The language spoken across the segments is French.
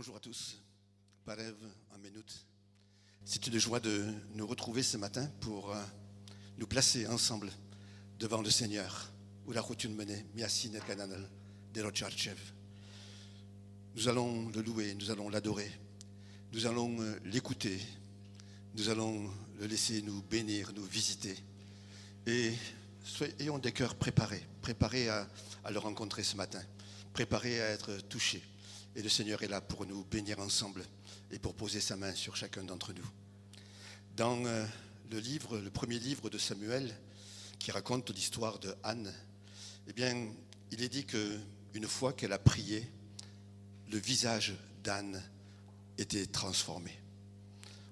Bonjour à tous. Parev, Amenut. C'est une joie de nous retrouver ce matin pour nous placer ensemble devant le Seigneur. Nous allons le louer, nous allons l'adorer, nous allons l'écouter, nous allons le laisser nous bénir, nous visiter. Et ayons des cœurs préparés à le rencontrer ce matin, préparés à être touchés. Et le Seigneur est là pour nous bénir ensemble et pour poser sa main sur chacun d'entre nous. Dans le premier livre de Samuel, qui raconte l'histoire de Anne, eh bien, il est dit qu'une fois qu'elle a prié, le visage d'Anne était transformé.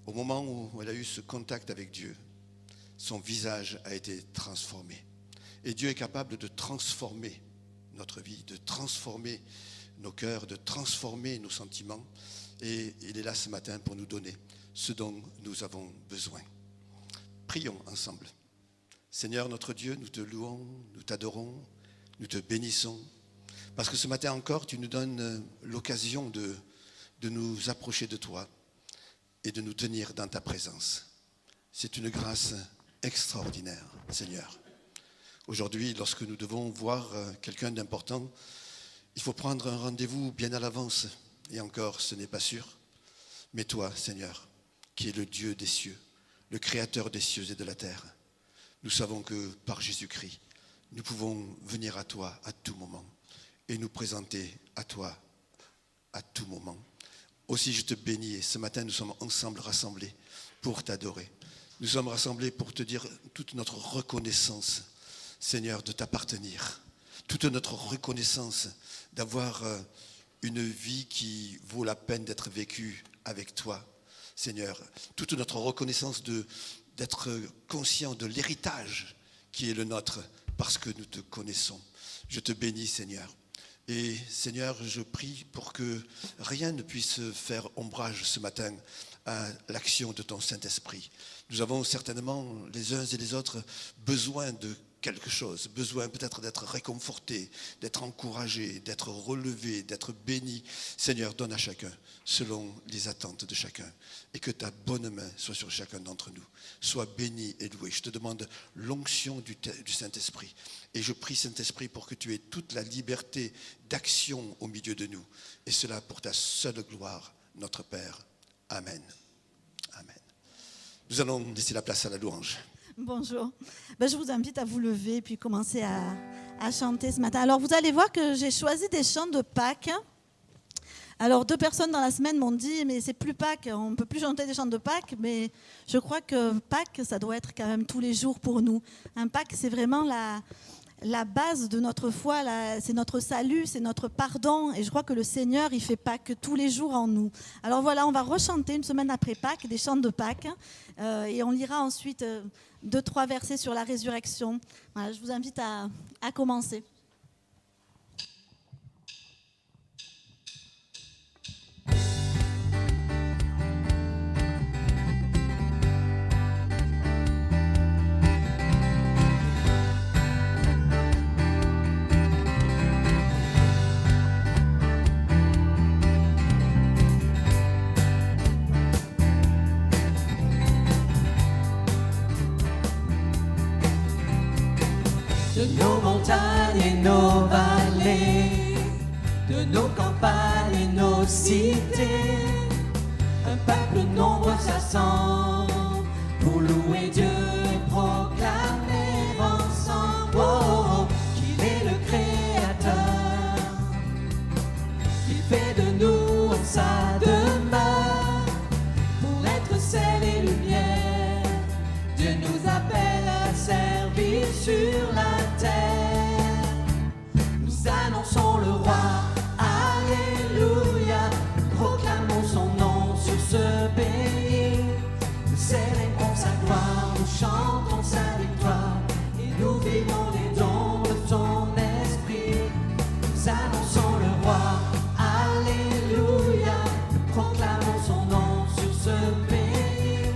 Au moment où elle a eu ce contact avec Dieu, son visage a été transformé. Et Dieu est capable de transformer notre vie, de transformer nos cœurs, de transformer nos sentiments. Et il est là ce matin pour nous donner ce dont nous avons besoin. Prions ensemble. Seigneur notre Dieu, nous te louons, nous t'adorons, nous te bénissons. Parce que ce matin encore, tu nous donnes l'occasion de nous approcher de toi et de nous tenir dans ta présence. C'est une grâce extraordinaire, Seigneur. Aujourd'hui, lorsque nous devons voir quelqu'un d'important, il faut prendre un rendez-vous bien à l'avance. Et encore, ce n'est pas sûr. Mais toi, Seigneur, qui es le Dieu des cieux, le Créateur des cieux et de la terre, nous savons que par Jésus-Christ, nous pouvons venir à toi à tout moment et nous présenter à toi à tout moment. Aussi, je te bénis et ce matin, nous sommes ensemble rassemblés pour t'adorer. Nous sommes rassemblés pour te dire toute notre reconnaissance, Seigneur, de t'appartenir. Toute notre reconnaissance d'avoir une vie qui vaut la peine d'être vécue avec toi, Seigneur. Toute notre reconnaissance d'être conscient de l'héritage qui est le nôtre parce que nous te connaissons. Je te bénis, Seigneur. Et Seigneur, je prie pour que rien ne puisse faire ombrage ce matin à l'action de ton Saint-Esprit. Nous avons certainement les uns et les autres besoin de quelque chose, besoin peut-être d'être réconforté, d'être encouragé, d'être relevé, d'être béni. Seigneur, donne à chacun selon les attentes de chacun et que ta bonne main soit sur chacun d'entre nous. Sois béni et loué. Je te demande l'onction du Saint-Esprit et je prie, Saint-Esprit, pour que tu aies toute la liberté d'action au milieu de nous et cela pour ta seule gloire, notre Père. Amen. Amen. Nous allons laisser la place à la louange. Bonjour. Je vous invite à vous lever et puis commencer à chanter ce matin. Alors, vous allez voir que j'ai choisi des chants de Pâques. Alors, 2 personnes dans la semaine m'ont dit « mais c'est plus Pâques, on ne peut plus chanter des chants de Pâques ». Mais je crois que Pâques, ça doit être quand même tous les jours pour nous. Un Pâques, c'est vraiment la base de notre foi, c'est notre salut, c'est notre pardon. Et je crois que le Seigneur, il fait Pâques tous les jours en nous. Alors voilà, on va rechanter une semaine après Pâques, des chants de Pâques. Et on lira ensuite 2-3 versets sur la résurrection. Voilà, je vous invite à commencer. De nos montagnes et nos vallées, de nos campagnes et nos cités, un peuple nombreux s'assemble pour louer Dieu et proclamer ensemble qu'il est le Créateur. Il fait de nous sa demeure pour être sel et lumière. Dieu nous appelle à servir sur la terre. Nous annonçons le roi, alléluia. Nous proclamons son nom sur ce pays. Nous célébrons sa gloire, nous chantons sa victoire et nous vivons les dons de son esprit. Nous annonçons le roi, alléluia. Nous proclamons son nom sur ce pays.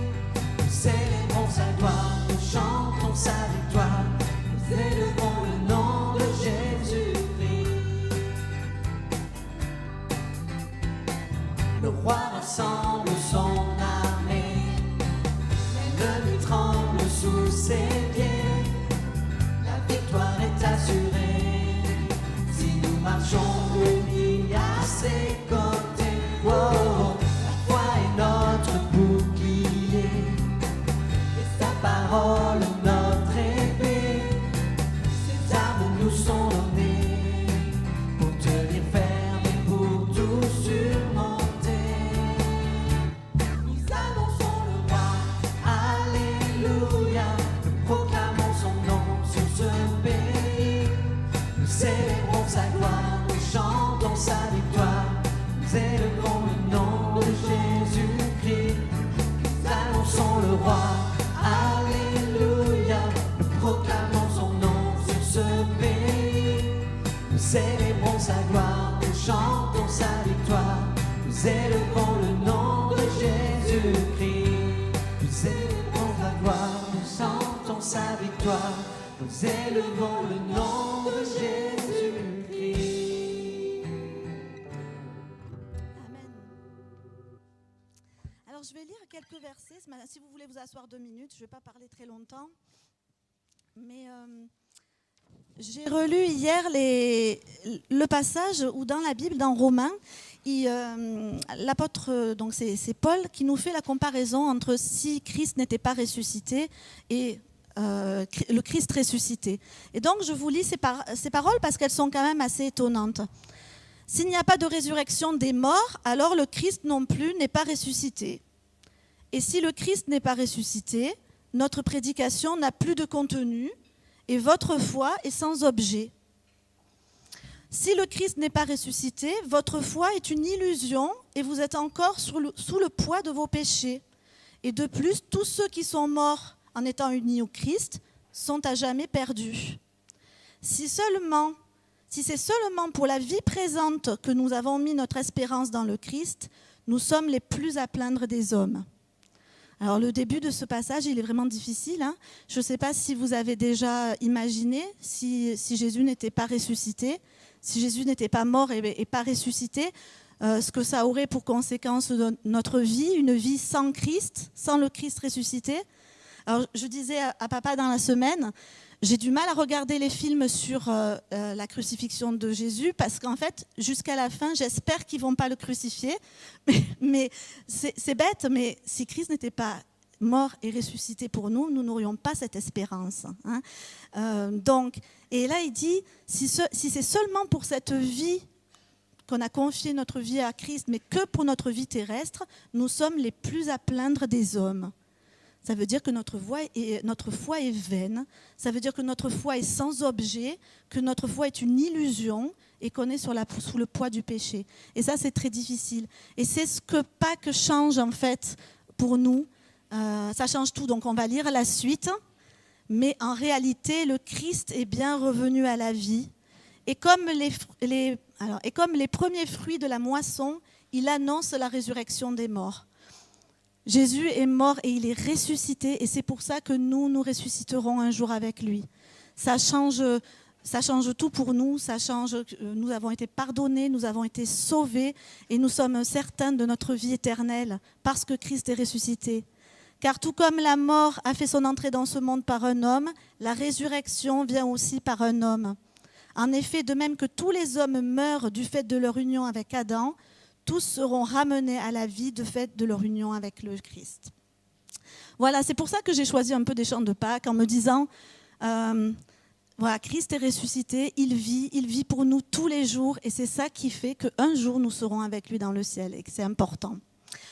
Nous célébrons sa gloire, nous chantons sa victoire. Nous élevons le nom de Jésus-Christ. Le roi rassemble son armée, l'ennemi tremble sous ses pieds. La victoire est assurée si nous marchons unis à ses côtés. Oh, la foi est notre bouclier et sa parole notre épée. Ses armes nous sont données pour tenir ferme et pour tout surmonter. Nous annonçons le roi, alléluia. Nous proclamons son nom sur ce pays. Nous célébrons sa gloire, nous chantons sa victoire. Nous élevons le nom de Jésus-Christ. Nous annonçons le roi, alléluia. Nous proclamons son nom sur ce pays. Nous célébrons sa gloire, nous chantons sa victoire. Nous élevons le nom de Jésus-Christ. Nous élevons sa gloire, nous chantons sa victoire. Nous élevons le nom de Jésus-Christ. Amen. Alors je vais lire quelques versets. Si vous voulez vous asseoir 2 minutes, je ne vais pas parler très longtemps. Mais j'ai relu hier le passage où dans la Bible, dans Romains, l'apôtre, donc c'est Paul, qui nous fait la comparaison entre si Christ n'était pas ressuscité et le Christ ressuscité. Et donc je vous lis ces paroles parce qu'elles sont quand même assez étonnantes. S'il n'y a pas de résurrection des morts, alors le Christ non plus n'est pas ressuscité. Et si le Christ n'est pas ressuscité, notre prédication n'a plus de contenu et votre foi est sans objet. Si le Christ n'est pas ressuscité, votre foi est une illusion et vous êtes encore sous le poids de vos péchés. Et de plus, tous ceux qui sont morts en étant unis au Christ sont à jamais perdus. Si c'est seulement pour la vie présente que nous avons mis notre espérance dans le Christ, nous sommes les plus à plaindre des hommes. Alors le début de ce passage, il est vraiment difficile. Hein. Je ne sais pas si vous avez déjà imaginé si Jésus n'était pas ressuscité, si Jésus n'était pas mort et pas ressuscité, ce que ça aurait pour conséquence de notre vie, une vie sans Christ, sans le Christ ressuscité. Alors je disais à papa dans la semaine, j'ai du mal à regarder les films sur la crucifixion de Jésus parce qu'en fait, jusqu'à la fin, j'espère qu'ils ne vont pas le crucifier. Mais c'est bête, mais si Christ n'était pas mort et ressuscité pour nous, nous n'aurions pas cette espérance. Hein. Et là, il dit, si c'est seulement pour cette vie qu'on a confié notre vie à Christ, mais que pour notre vie terrestre, nous sommes les plus à plaindre des hommes. Ça veut dire que notre foi est vaine, ça veut dire que notre foi est sans objet, que notre foi est une illusion et qu'on est sous le poids du péché. Et ça, c'est très difficile. Et c'est ce que Pâques change en fait pour nous. Ça change tout, donc on va lire la suite. Mais en réalité, le Christ est bien revenu à la vie. Et comme les premiers fruits de la moisson, il annonce la résurrection des morts. Jésus est mort et il est ressuscité et c'est pour ça que nous ressusciterons un jour avec lui. Ça change tout pour nous, ça change que nous avons été pardonnés, nous avons été sauvés et nous sommes certains de notre vie éternelle parce que Christ est ressuscité. Car tout comme la mort a fait son entrée dans ce monde par un homme, la résurrection vient aussi par un homme. En effet, de même que tous les hommes meurent du fait de leur union avec Adam, tous seront ramenés à la vie de fait de leur union avec le Christ. Voilà, c'est pour ça que j'ai choisi un peu des chants de Pâques en me disant, voilà, Christ est ressuscité, il vit pour nous tous les jours et c'est ça qui fait qu'un jour nous serons avec lui dans le ciel et que c'est important.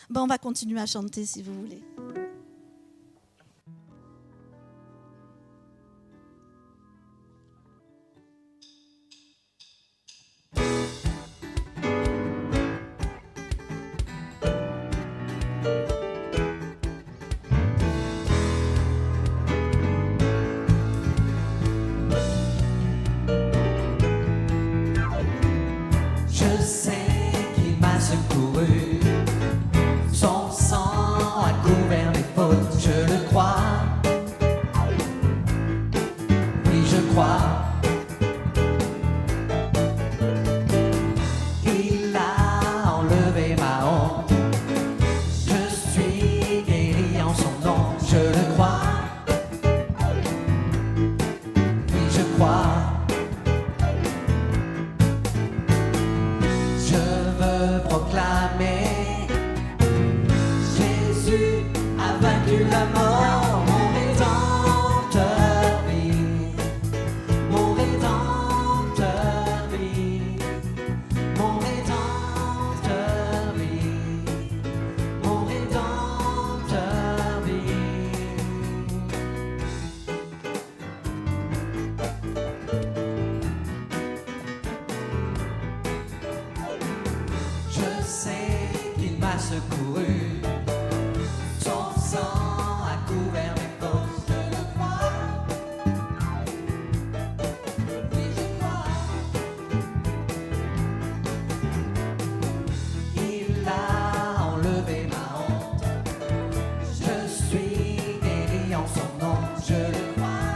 Bon, on va continuer à chanter si vous voulez. Je sais qu'il m'a secouru, son sang a couvert mes fautes, je le crois, oui je crois. Il a enlevé ma honte, proclamer. Jésus a vaincu la mort, mon rédempteur vit, mon rédempteur vit, mon rédempteur vit, mon rédempteur vit. Je sais qu'il m'a secouru, son sang a couvert mes fautes, je le crois, oui je crois. Il a enlevé ma honte, je suis guéri en son nom, je le crois,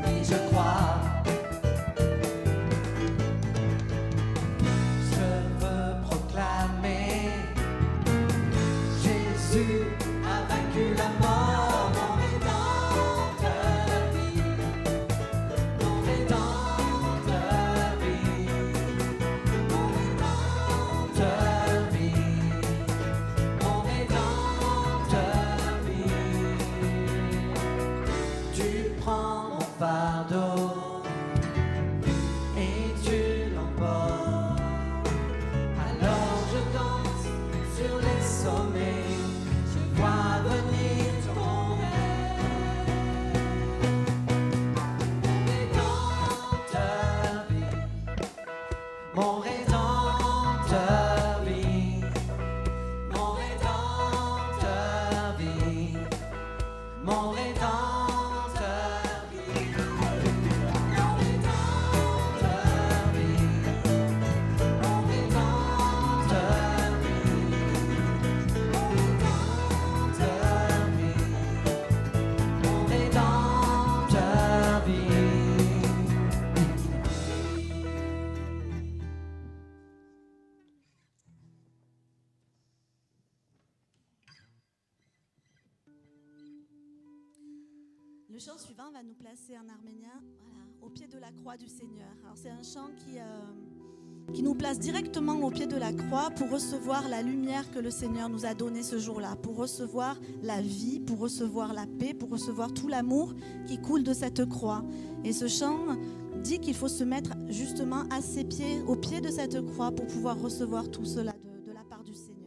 oui je crois. Je veux proclamer, Jésus a vaincu la mort, mon rédempteur vit, mon rédempteur vit, mon rédempteur vit, mon rédempteur vit. Tu prends mon fardeau et tu l'emportes. Alors je danse sur les sommets, je vois venir ton rêve. Mon rédempteur vit, mon rédempteur vit, mon rédempteur vit, mon rédempteur vit, mon rédempteur vit, mon rédempteur vit, mon rédempteur vit. Le chant suivant va nous placer en arménien, voilà, au pied de la croix du Seigneur. Alors c'est un chant qui nous place directement au pied de la croix pour recevoir la lumière que le Seigneur nous a donnée ce jour-là, pour recevoir la vie, pour recevoir la paix, pour recevoir tout l'amour qui coule de cette croix. Et ce chant dit qu'il faut se mettre justement à ses pieds, au pied de cette croix, pour pouvoir recevoir tout cela de la part du Seigneur.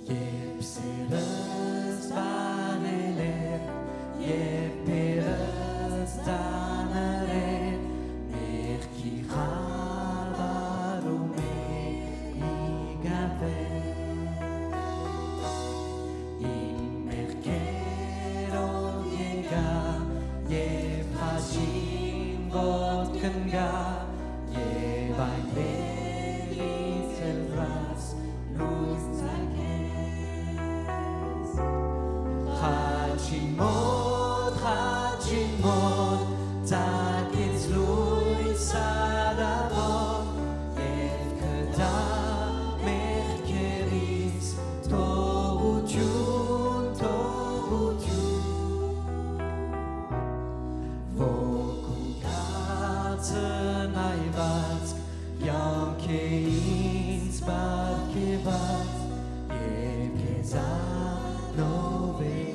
Yepseles vanele, yepeles danere, merki havarume igave. Immerkero yega, yephajim vodkenga, yevainvelis elvras, nustake. Hachimot, tak etzlui sadavot, yevkeda merkeris, tohutyun. Vokukatzen aivatsk, yankeins barkevat, yevkeza novein.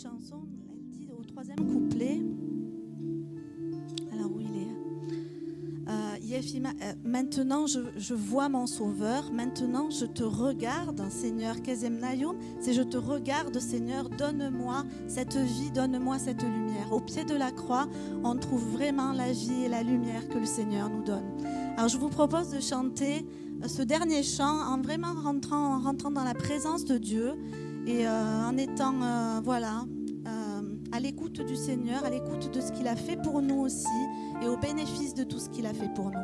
chanson, elle dit au 3e couplet, alors où il est, maintenant je vois mon Sauveur, maintenant je te regarde, Seigneur, Kezemnaïum, c'est je te regarde, Seigneur, donne-moi cette vie, donne-moi cette lumière. Au pied de la croix, on trouve vraiment la vie et la lumière que le Seigneur nous donne. Alors je vous propose de chanter ce dernier chant en vraiment rentrant dans la présence de Dieu et en étant à l'écoute du Seigneur, à l'écoute de ce qu'il a fait pour nous aussi et au bénéfice de tout ce qu'il a fait pour nous.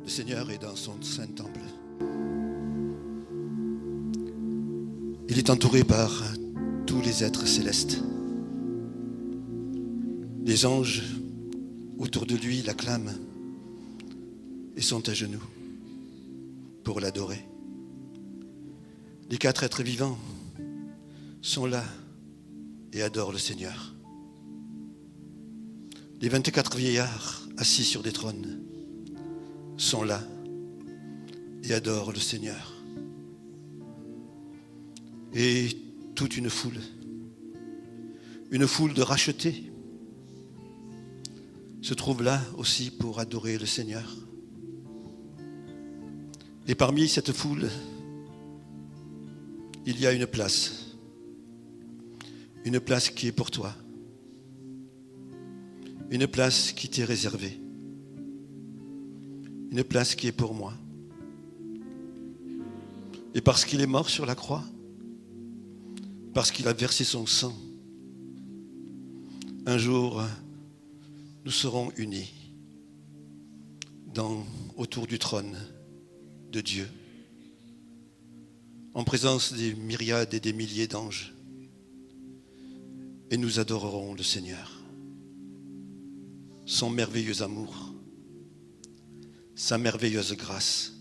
Le Seigneur est dans son saint temple. Il est entouré par tous les êtres célestes. Les anges autour de lui l'acclament et sont à genoux pour l'adorer. Les 4 êtres vivants sont là et adorent le Seigneur. Les 24 vieillards assis sur des trônes sont là et adorent le Seigneur. Et toute une foule de rachetés se trouve là aussi pour adorer le Seigneur. Et parmi cette foule, il y a une place qui est pour toi, une place qui t'est réservée, une place qui est pour moi. Et parce qu'il est mort sur la croix, parce qu'il a versé son sang, un jour, nous serons unis autour du trône de Dieu, en présence des myriades et des milliers d'anges, et nous adorerons le Seigneur, son merveilleux amour, sa merveilleuse grâce.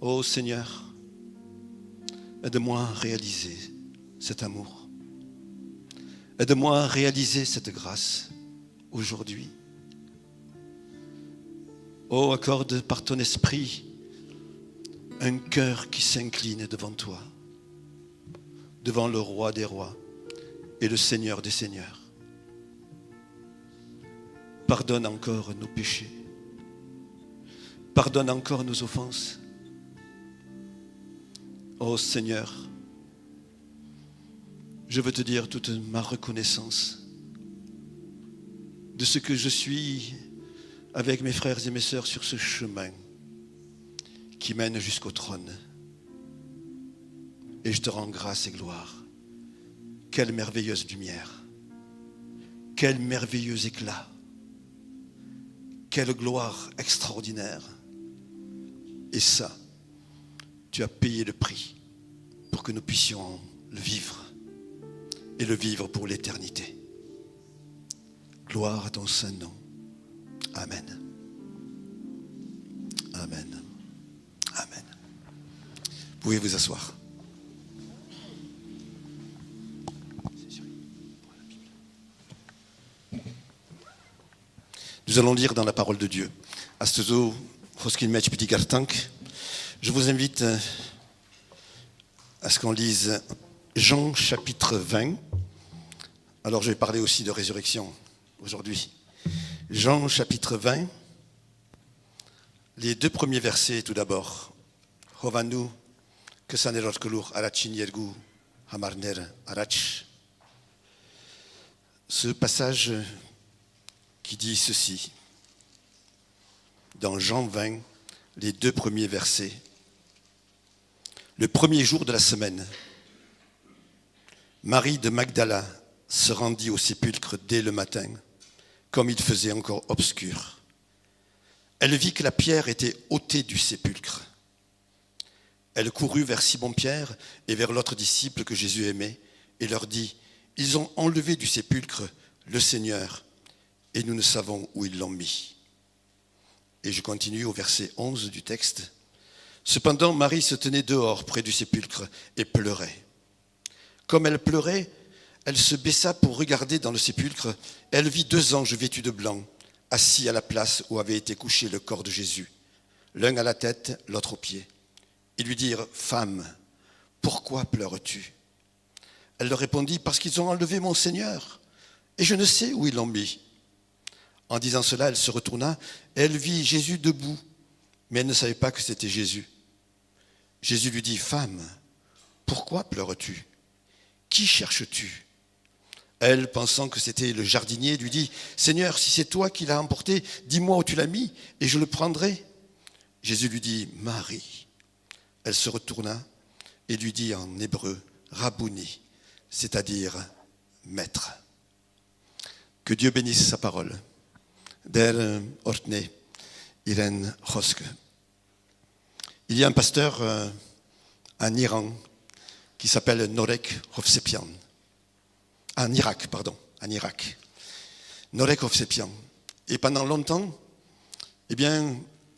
Ô Seigneur, aide-moi à réaliser cet amour. Aide-moi à réaliser cette grâce aujourd'hui. Oh, accorde par ton esprit un cœur qui s'incline devant toi, devant le roi des rois et le Seigneur des seigneurs. Pardonne encore nos péchés. Pardonne encore nos offenses. Oh Seigneur, je veux te dire toute ma reconnaissance de ce que je suis avec mes frères et mes sœurs sur ce chemin qui mène jusqu'au trône. Et je te rends grâce et gloire. Quelle merveilleuse lumière, quel merveilleux éclat, quelle gloire extraordinaire. Et ça, tu as payé le prix pour que nous puissions le vivre et le vivre pour l'éternité. Gloire à ton saint nom. Amen. Amen. Amen. Vous pouvez vous asseoir. Nous allons lire dans la parole de Dieu. Astezo, Hoskinmech Petit Gartank. Je vous invite à ce qu'on lise Jean chapitre 20. Alors je vais parler aussi de résurrection aujourd'hui. Jean chapitre 20, les 2 premiers versets tout d'abord. Hovanu, que sanerotkulur arachin yergu hamarner arach. Ce passage qui dit ceci, dans Jean 20, les 2 premiers versets. Le premier jour de la semaine, Marie de Magdala se rendit au sépulcre dès le matin, comme il faisait encore obscur. Elle vit que la pierre était ôtée du sépulcre. Elle courut vers Simon-Pierre et vers l'autre disciple que Jésus aimait et leur dit, « Ils ont enlevé du sépulcre le Seigneur et nous ne savons où ils l'ont mis. » Et je continue au verset 11 du texte. Cependant, Marie se tenait dehors près du sépulcre et pleurait. Comme elle pleurait, elle se baissa pour regarder dans le sépulcre. Elle vit 2 anges vêtus de blanc, assis à la place où avait été couché le corps de Jésus, l'un à la tête, l'autre aux pieds. Ils lui dirent, « Femme, pourquoi pleures-tu » Elle leur répondit, « Parce qu'ils ont enlevé mon Seigneur, et je ne sais où ils l'ont mis. » En disant cela, elle se retourna, et elle vit Jésus debout, mais elle ne savait pas que c'était Jésus. Jésus lui dit, « Femme, pourquoi pleures-tu ? Qui cherches-tu » Elle, pensant que c'était le jardinier, lui dit, « Seigneur, si c'est toi qui l'as emporté, dis-moi où tu l'as mis, et je le prendrai. » Jésus lui dit, « Marie. » Elle se retourna et lui dit en hébreu, « Rabouni », c'est-à-dire « Maître. » Que Dieu bénisse sa parole. Der Ortne, Irène Hoske. Il y a un pasteur en Iran qui s'appelle Norek Hovsepian. En Irak. Norek Hovsepian. Et pendant longtemps,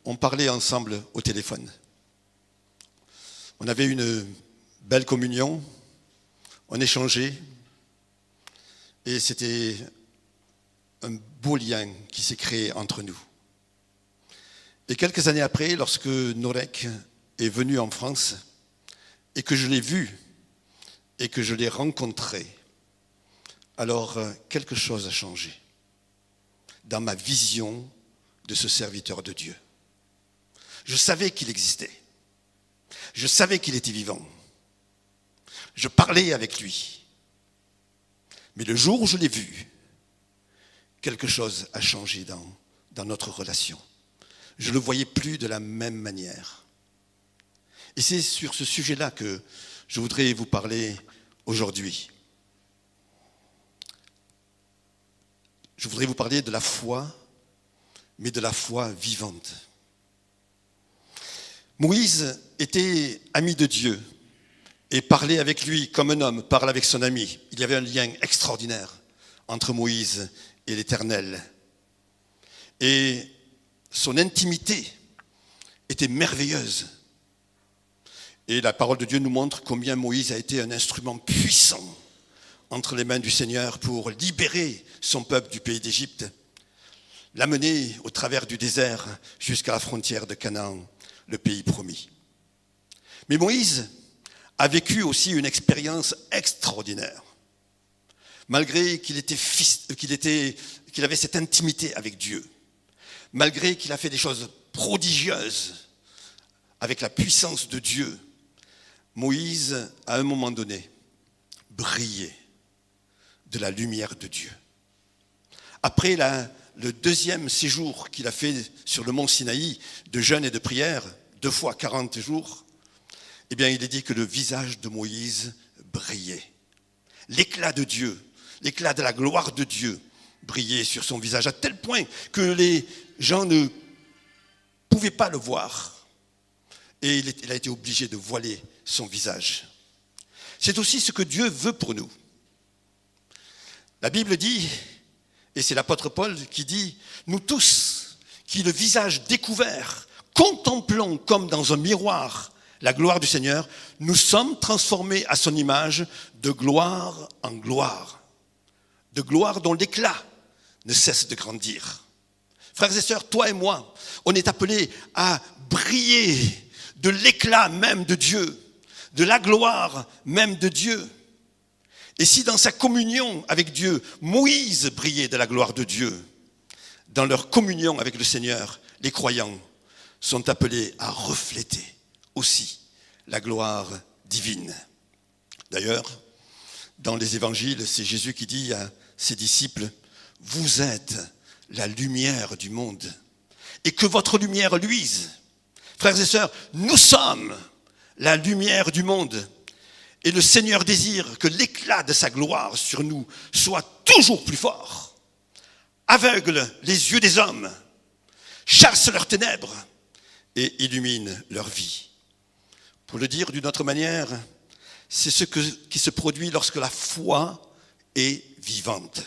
on parlait ensemble au téléphone. On avait une belle communion, on échangeait, et c'était un beau lien qui s'est créé entre nous. Et quelques années après, lorsque Norek est venu en France, et que je l'ai vu et que je l'ai rencontré, alors quelque chose a changé dans ma vision de ce serviteur de Dieu. Je savais qu'il existait. Je savais qu'il était vivant. Je parlais avec lui. Mais le jour où je l'ai vu, quelque chose a changé dans notre relation. Je ne le voyais plus de la même manière. Et c'est sur ce sujet-là que je voudrais vous parler aujourd'hui. Je voudrais vous parler de la foi, mais de la foi vivante. Moïse était ami de Dieu et parlait avec lui comme un homme parle avec son ami. Il y avait un lien extraordinaire entre Moïse et l'Éternel. Et son intimité était merveilleuse. Et la parole de Dieu nous montre combien Moïse a été un instrument puissant entre les mains du Seigneur pour libérer son peuple du pays d'Égypte, l'amener au travers du désert jusqu'à la frontière de Canaan, le pays promis. Mais Moïse a vécu aussi une expérience extraordinaire. Malgré qu'il avait cette intimité avec Dieu, malgré qu'il a fait des choses prodigieuses avec la puissance de Dieu, Moïse, à un moment donné, brillait de la lumière de Dieu. Après le deuxième séjour qu'il a fait sur le mont Sinaï, de jeûne et de prière, 2 fois 40 jours, eh bien, il est dit que le visage de Moïse brillait. L'éclat de Dieu, l'éclat de la gloire de Dieu brillait sur son visage, à tel point que les gens ne pouvaient pas le voir. Et il a été obligé de voiler son visage. C'est aussi ce que Dieu veut pour nous. La Bible dit, et c'est l'apôtre Paul qui dit, nous tous, qui le visage découvert, contemplons comme dans un miroir la gloire du Seigneur, nous sommes transformés à son image de gloire en gloire, de gloire dont l'éclat ne cesse de grandir. Frères et sœurs, toi et moi, on est appelés à briller de l'éclat même de Dieu, de la gloire même de Dieu. Et si dans sa communion avec Dieu, Moïse brillait de la gloire de Dieu, dans leur communion avec le Seigneur, les croyants sont appelés à refléter aussi la gloire divine. D'ailleurs, dans les évangiles, c'est Jésus qui dit à ses disciples, « Vous êtes la lumière du monde, et que votre lumière luise. » Frères et sœurs, nous sommes la lumière du monde. Et le Seigneur désire que l'éclat de sa gloire sur nous soit toujours plus fort. Aveugle les yeux des hommes, chasse leurs ténèbres et illumine leur vie. Pour le dire d'une autre manière, c'est ce qui se produit lorsque la foi est vivante.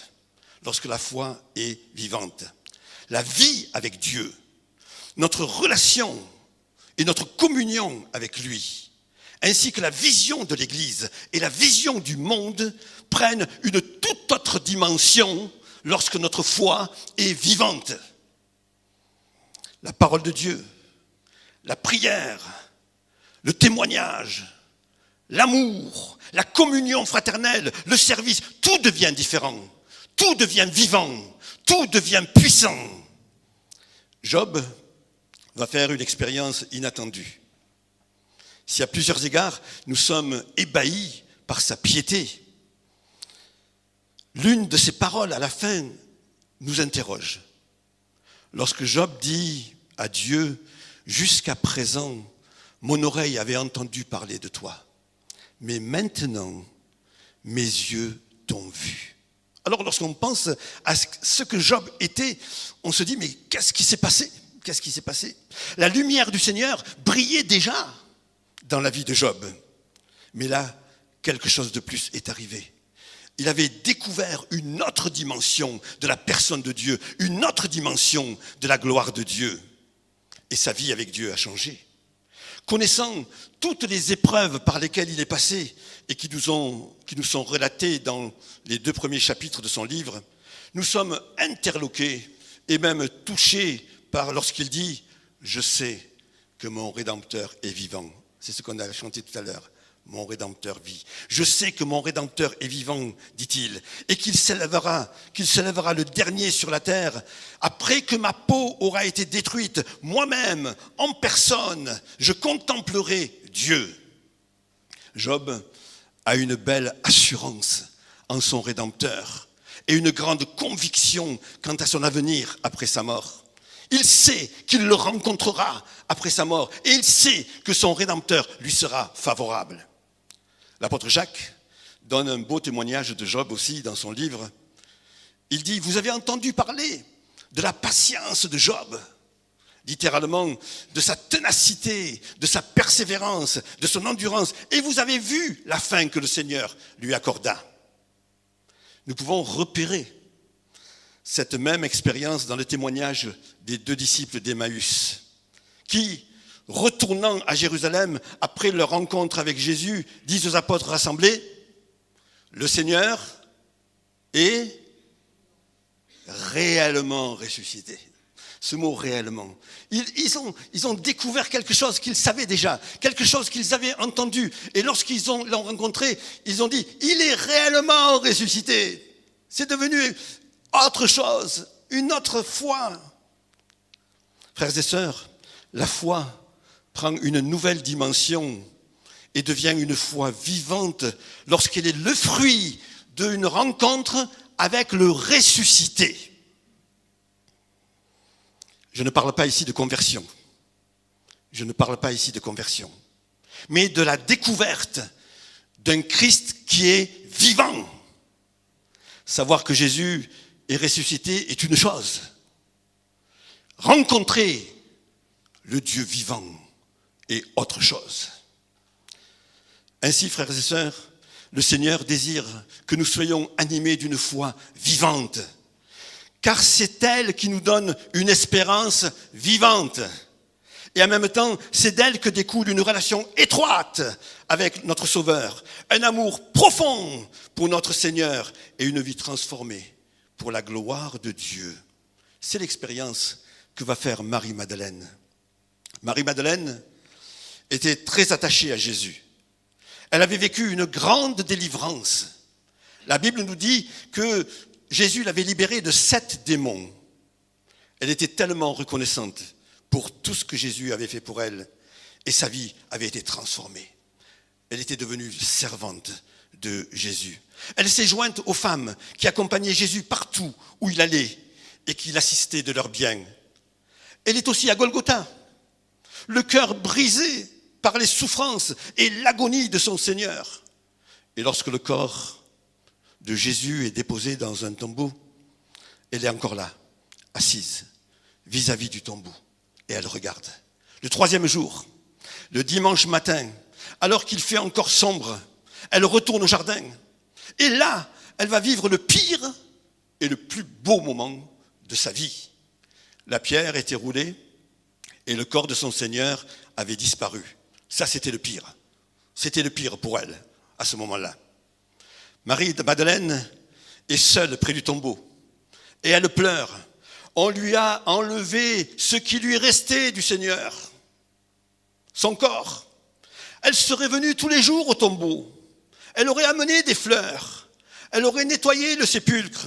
Lorsque la foi est vivante. La vie avec Dieu, notre relation et notre communion avec lui, ainsi que la vision de l'Église et la vision du monde prennent une toute autre dimension lorsque notre foi est vivante. La parole de Dieu, la prière, le témoignage, l'amour, la communion fraternelle, le service, tout devient différent, tout devient vivant, tout devient puissant. Job va faire une expérience inattendue. Si à plusieurs égards, nous sommes ébahis par sa piété, l'une de ses paroles à la fin nous interroge. Lorsque Job dit à Dieu, « Jusqu'à présent, mon oreille avait entendu parler de toi, mais maintenant, mes yeux t'ont vu. » Alors lorsqu'on pense à ce que Job était, on se dit, mais qu'est-ce qui s'est passé ? Qu'est-ce qui s'est passé ? La lumière du Seigneur brillait déjà dans la vie de Job. Mais là, quelque chose de plus est arrivé. Il avait découvert une autre dimension de la personne de Dieu, une autre dimension de la gloire de Dieu. Et sa vie avec Dieu a changé. Connaissant toutes les épreuves par lesquelles il est passé et qui nous sont relatées dans les 2 premiers chapitres de son livre, nous sommes interloqués et même touchés par lorsqu'il dit « Je sais que mon Rédempteur est vivant ». C'est ce qu'on a chanté tout à l'heure. « mon Rédempteur vit. Je sais que mon Rédempteur est vivant, dit-il, et qu'il s'élèvera le dernier sur la terre. Après que ma peau aura été détruite, moi-même, en personne, je contemplerai Dieu. Job a une belle assurance en son Rédempteur et une grande conviction quant à son avenir après sa mort. Il sait qu'il le rencontrera après sa mort et il sait que son Rédempteur lui sera favorable. L'apôtre Jacques donne un beau témoignage de Job aussi dans son livre. Il dit, vous avez entendu parler de la patience de Job, littéralement de sa ténacité, de sa persévérance, de son endurance, et vous avez vu la fin que le Seigneur lui accorda. Nous pouvons repérer cette même expérience dans le témoignage des 2 disciples d'Emmaüs, qui, retournant à Jérusalem après leur rencontre avec Jésus, disent aux apôtres rassemblés, le Seigneur est réellement ressuscité. Ce mot réellement. Ils ont découvert quelque chose qu'ils savaient déjà, quelque chose qu'ils avaient entendu. Et lorsqu'ils l'ont rencontré, ils ont dit, il est réellement ressuscité. C'est devenu autre chose, une autre foi. Frères et sœurs, la foi prend une nouvelle dimension et devient une foi vivante lorsqu'elle est le fruit d'une rencontre avec le ressuscité. Je ne parle pas ici de conversion. Je ne parle pas ici de conversion. Mais de la découverte d'un Christ qui est vivant. Savoir que Jésus est ressuscité est une chose. Rencontrer le Dieu vivant est autre chose. Ainsi, frères et sœurs, le Seigneur désire que nous soyons animés d'une foi vivante. Car c'est elle qui nous donne une espérance vivante. Et en même temps, c'est d'elle que découle une relation étroite avec notre Sauveur, un amour profond pour notre Seigneur et une vie transformée pour la gloire de Dieu. C'est l'expérience que va faire Marie-Madeleine. Marie-Madeleine était très attachée à Jésus. Elle avait vécu une grande délivrance. La Bible nous dit que Jésus l'avait libérée de 7 démons. Elle était tellement reconnaissante pour tout ce que Jésus avait fait pour elle et sa vie avait été transformée. Elle était devenue servante de Jésus. Elle s'est jointe aux femmes qui accompagnaient Jésus partout où il allait et qui l'assistaient de leurs biens. Elle est aussi à Golgotha, le cœur brisé par les souffrances et l'agonie de son Seigneur. Et lorsque le corps de Jésus est déposé dans un tombeau, elle est encore là, assise, vis-à-vis du tombeau, et elle regarde. Le 3e jour, le dimanche matin, alors qu'il fait encore sombre, elle retourne au jardin, et là, elle va vivre le pire et le plus beau moment de sa vie. La pierre était roulée, et le corps de son Seigneur avait disparu. Ça, c'était le pire. C'était le pire pour elle, à ce moment-là. Marie-Madeleine est seule près du tombeau et elle pleure. On lui a enlevé ce qui lui restait du Seigneur, son corps. Elle serait venue tous les jours au tombeau. Elle aurait amené des fleurs. Elle aurait nettoyé le sépulcre.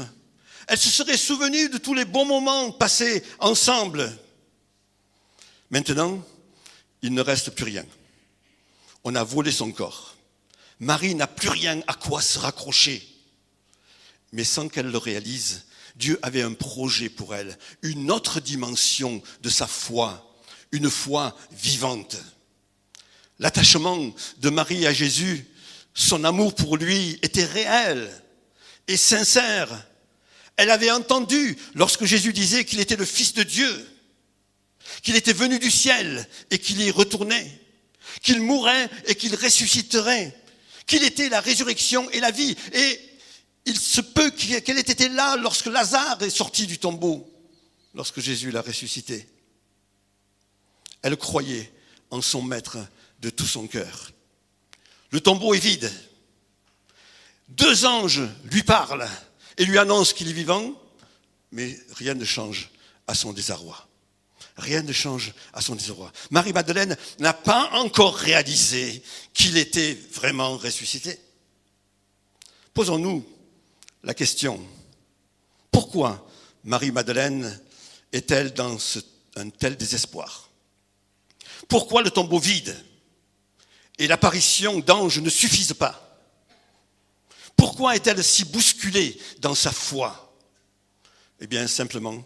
Elle se serait souvenue de tous les bons moments passés ensemble. Maintenant, il ne reste plus rien. On a volé son corps. Marie n'a plus rien à quoi se raccrocher. Mais sans qu'elle le réalise, Dieu avait un projet pour elle, une autre dimension de sa foi, une foi vivante. L'attachement de Marie à Jésus, son amour pour lui était réel et sincère. Elle avait entendu lorsque Jésus disait qu'il était le Fils de Dieu, qu'il était venu du ciel et qu'il y retournait, qu'il mourrait et qu'il ressusciterait, qu'il était la résurrection et la vie. Et il se peut qu'elle ait été là lorsque Lazare est sorti du tombeau, lorsque Jésus l'a ressuscité. Elle croyait en son maître de tout son cœur. Le tombeau est vide. 2 anges lui parlent et lui annoncent qu'il est vivant, mais rien ne change à son désarroi. Rien ne change à son désarroi. Marie-Madeleine n'a pas encore réalisé qu'il était vraiment ressuscité. Posons-nous la question, pourquoi Marie-Madeleine est-elle dans un tel désespoir? Pourquoi le tombeau vide et l'apparition d'anges ne suffisent pas? Pourquoi est-elle si bousculée dans sa foi? Eh bien, simplement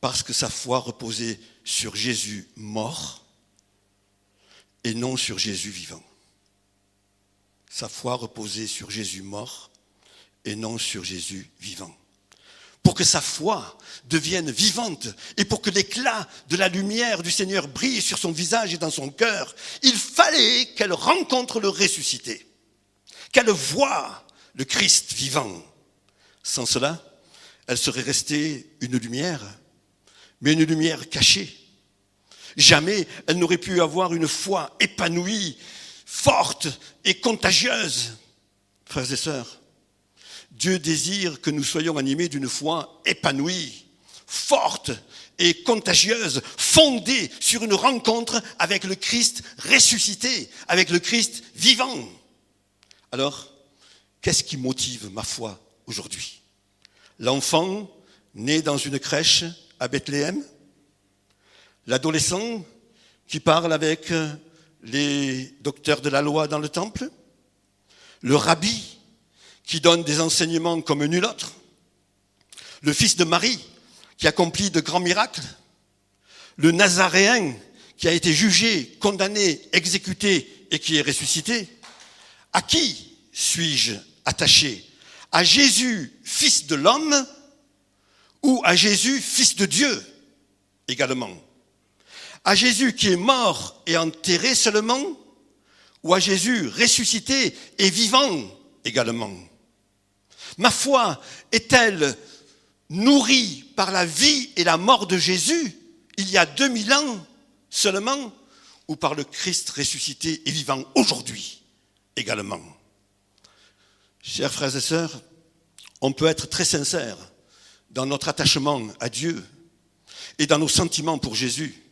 parce que sa foi reposait sur Jésus mort et non sur Jésus vivant. Sa foi reposait sur Jésus mort et non sur Jésus vivant. Pour que sa foi devienne vivante et pour que l'éclat de la lumière du Seigneur brille sur son visage et dans son cœur, il fallait qu'elle rencontre le ressuscité, qu'elle voie le Christ vivant. Sans cela, elle serait restée une lumière, mais une lumière cachée. Jamais elle n'aurait pu avoir une foi épanouie, forte et contagieuse. Frères et sœurs, Dieu désire que nous soyons animés d'une foi épanouie, forte et contagieuse, fondée sur une rencontre avec le Christ ressuscité, avec le Christ vivant. Alors, qu'est-ce qui motive ma foi aujourd'hui? L'enfant né dans une crèche à Bethléem? L'adolescent qui parle avec les docteurs de la loi dans le temple? Le rabbi qui donne des enseignements comme nul autre? Le fils de Marie qui accomplit de grands miracles? Le Nazaréen qui a été jugé, condamné, exécuté et qui est ressuscité? À qui suis-je attaché? À Jésus, fils de l'homme, ou à Jésus, fils de Dieu également? À Jésus qui est mort et enterré seulement, ou à Jésus ressuscité et vivant également? Ma foi est-elle nourrie par la vie et la mort de Jésus il y a 2000 ans seulement, ou par le Christ ressuscité et vivant aujourd'hui également? Chers frères et sœurs, on peut être très sincère dans notre attachement à Dieu et dans nos sentiments pour Jésus.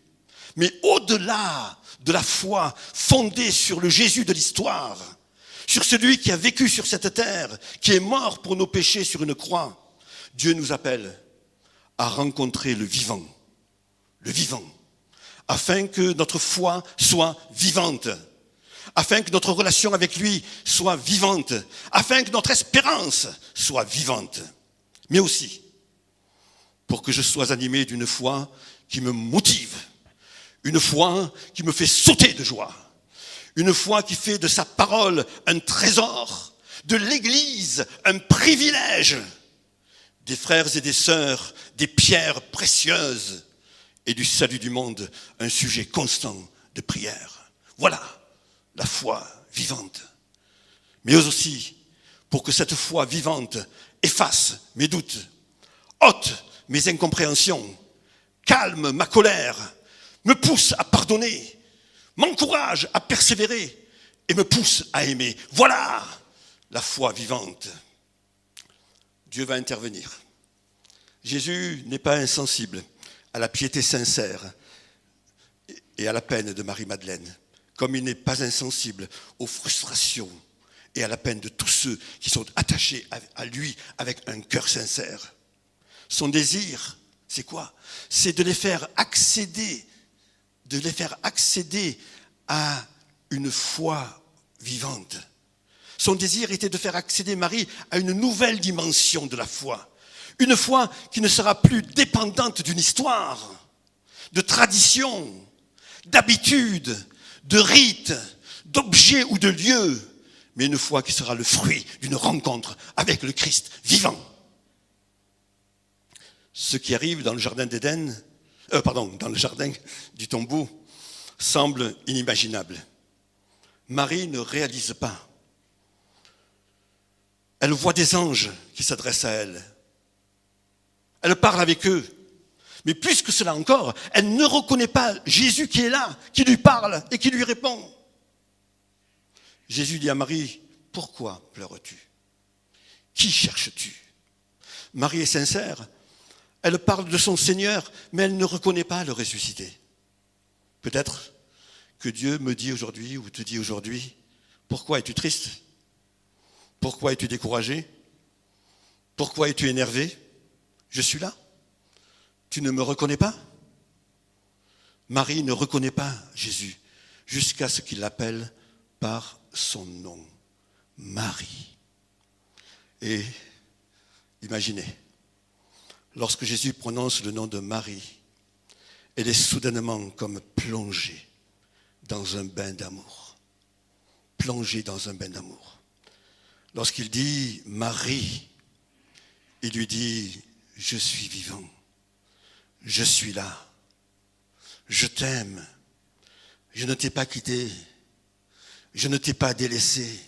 Mais au-delà de la foi fondée sur le Jésus de l'histoire, sur celui qui a vécu sur cette terre, qui est mort pour nos péchés sur une croix, Dieu nous appelle à rencontrer le vivant, afin que notre foi soit vivante, afin que notre relation avec lui soit vivante, afin que notre espérance soit vivante, mais aussi pour que je sois animé d'une foi qui me motive, une foi qui me fait sauter de joie, une foi qui fait de sa parole un trésor, de l'Église un privilège, des frères et des sœurs des pierres précieuses et du salut du monde un sujet constant de prière. Voilà la foi vivante. Mais aussi pour que cette foi vivante efface mes doutes, ôte mes incompréhensions, calme ma colère, me pousse à pardonner, m'encourage à persévérer et me pousse à aimer. Voilà la foi vivante. Dieu va intervenir. Jésus n'est pas insensible à la piété sincère et à la peine de Marie-Madeleine, comme il n'est pas insensible aux frustrations et à la peine de tous ceux qui sont attachés à lui avec un cœur sincère. Son désir, c'est quoi? C'est de les faire accéder à une foi vivante. Son désir était de faire accéder Marie à une nouvelle dimension de la foi. Une foi qui ne sera plus dépendante d'une histoire, de tradition, d'habitude, de rites, d'objets ou de lieux, mais une foi qui sera le fruit d'une rencontre avec le Christ vivant. Ce qui arrive dans le jardin d'Éden, dans le jardin du tombeau, semble inimaginable. Marie ne réalise pas. Elle voit des anges qui s'adressent à elle. Elle parle avec eux. Mais plus que cela encore, elle ne reconnaît pas Jésus qui est là, qui lui parle et qui lui répond. Jésus dit à Marie, « Pourquoi pleures-tu? Qui cherches-tu » Marie est sincère. Elle parle de son Seigneur, mais elle ne reconnaît pas le ressuscité. Peut-être que Dieu me dit aujourd'hui, ou te dit aujourd'hui, pourquoi es-tu triste? Pourquoi es-tu découragé? Pourquoi es-tu énervé? Je suis là. Tu ne me reconnais pas? Marie ne reconnaît pas Jésus jusqu'à ce qu'il l'appelle par son nom, Marie. Et imaginez, lorsque Jésus prononce le nom de Marie, elle est soudainement comme plongée dans un bain d'amour. Plongée dans un bain d'amour. Lorsqu'il dit Marie, il lui dit, je suis vivant, je suis là, je t'aime, je ne t'ai pas quitté, je ne t'ai pas délaissé.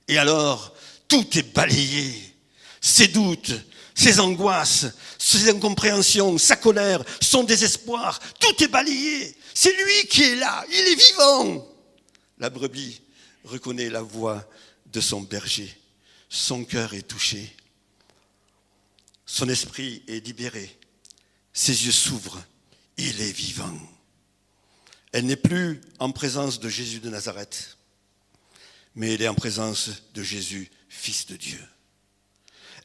Et alors, tout est balayé, ses doutes, ses angoisses, ses incompréhensions, sa colère, son désespoir, tout est balayé. C'est lui qui est là, il est vivant. La brebis reconnaît la voix de son berger, son cœur est touché, son esprit est libéré, ses yeux s'ouvrent, il est vivant. Elle n'est plus en présence de Jésus de Nazareth, mais elle est en présence de Jésus, Fils de Dieu.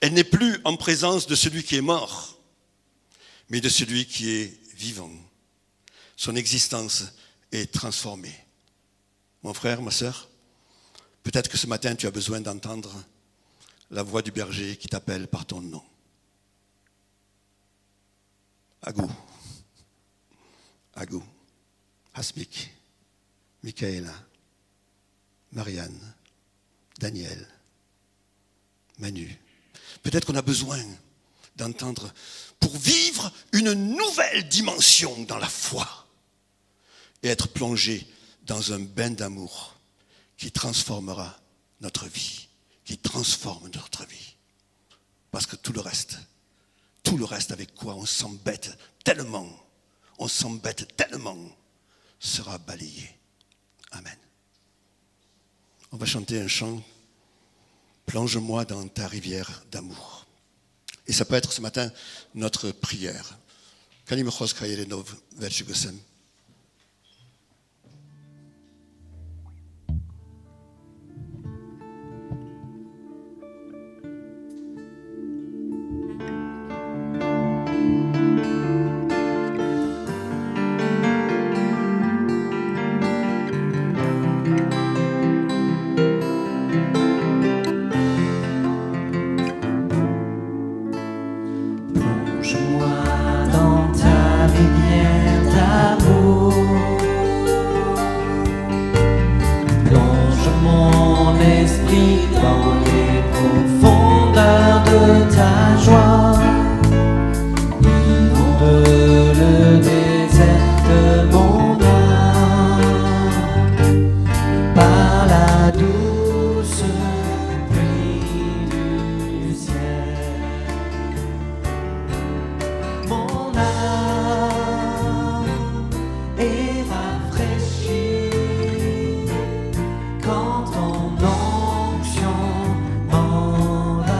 Elle n'est plus en présence de celui qui est mort, mais de celui qui est vivant. Son existence est transformée. Mon frère, ma sœur, peut-être que ce matin tu as besoin d'entendre la voix du berger qui t'appelle par ton nom. Agou, Agou, Hasmik, Michaela, Marianne, Daniel, Manu. Peut-être qu'on a besoin d'entendre pour vivre une nouvelle dimension dans la foi et être plongé dans un bain d'amour qui transformera notre vie, qui transforme notre vie. Parce que tout le reste avec quoi on s'embête tellement, sera balayé. Amen. On va chanter un chant, plonge-moi dans ta rivière d'amour. Et ça peut être ce matin notre prière. Plonge-moi dans ta rivière d'amour. Plonge mon esprit dans les profondeurs de ta joie. Inonde le désert de mon âme par la douce pluie du ciel. Mon âme est rafraîchie quand ton onction m'envahit.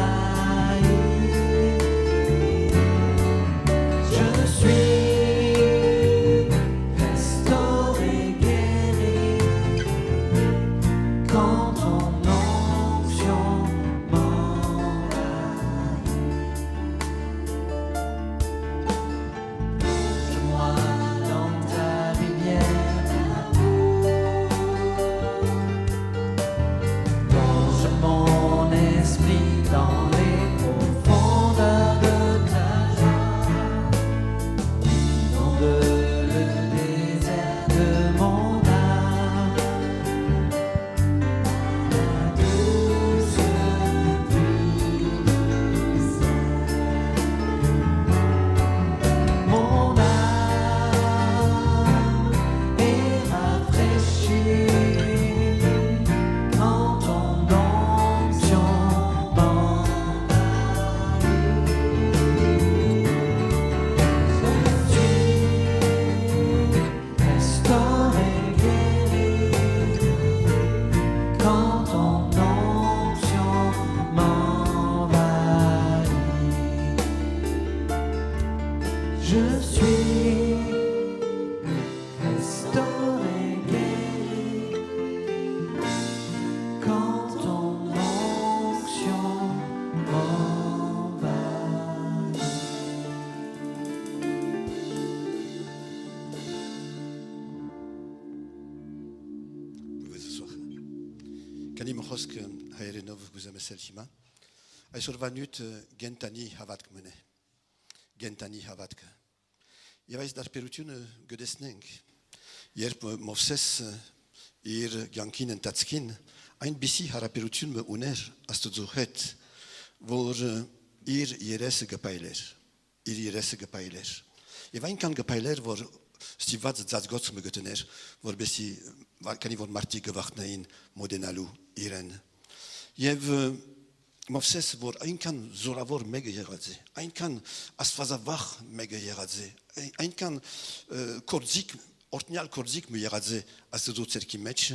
Je suis restauré, guéri quand ton onction m'envahit. Plonge-moi dans ta rivière d'amour. Plonge mon esprit dans les profondeurs de ta joie. Inonde le désert de mon âme. La douce pluie du ciel. Mon âme est rafraîchie quand ton onction m'envahit. Kani mochosk haerenov guzamesel hima. Aysor vanut gentani havatk mene. Gentani havatk. Yevais dar perutun gedesneng. Yerp mofses gankin en tatskin. Ein bisi hara perutun me uner astudzuhet. Vor yerese gepailer. Yerese gepailer. Yevain kan gepailer vor stivat zatzgots me götener. Vor besi kani vor marti gewacht in modenalu iren. Yev mofses vor ein kan zoravor mega yeradze. Ein kan asfazavach mega yeradze. Ein kan korzik ortnial korzik me yeradze astudzucerki mecz.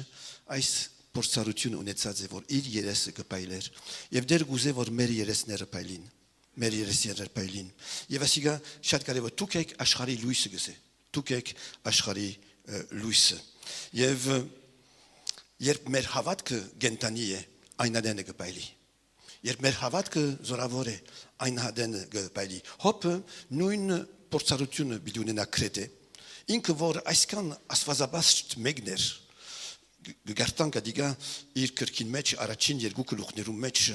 Ais por sarutun unetsadze vor yerese gepailer. Yev der guze vor mer yeres ner pailin. Mer yeres ner pailin. Yevasiga shatkare vor tukek ashari luis gese. Tukek ashari luis. Yev yerp mer havatke gentanie einadene gepaili. Yerp mer havatke zoravore einadene gepaili. Hop nuin por sarutun bidunena krete. Inke vor aiskan asfazabast megner. Gartan kadiga kirkin mecz aracin yergukuluch nerum mecz.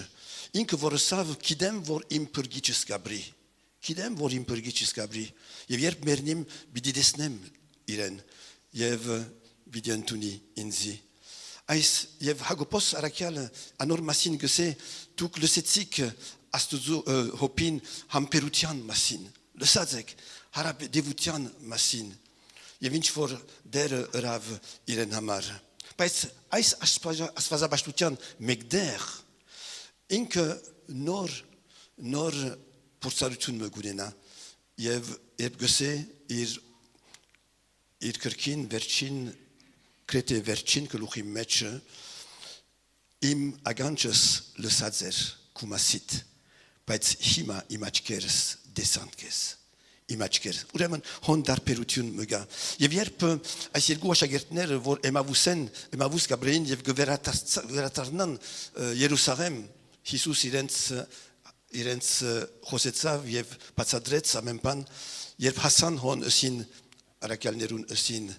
Inke vor sav kidem vor impurgicis gabri. Kidem vor impurgicis gabri. Yev yerp mernim bididesnem iren. Yev vidiantuni inzi. Ais yev hagopos arakial anor masin gese tuk le setsik astuzo hopin hamperutian masin. Le sadzek harap devutian masin. Yevinch for der rav iren hamar. Pais ais asfaza bastutian megder. Inke nor pour salutun me gudena. Yev gese ir kirkin verchin krete verchin que luchim mecz im aganches le sadzer kumasit. Pais hima imachkers desantkes. Imachkers. Uremen hon dar perutun mega. Yev yerp as yergu shagertner vor emavus gabrein yev geveratarnan Jerusalem. Jesus irents Josetzav yev patsadretz amempan yev Hassan hon esin arakal nerun esin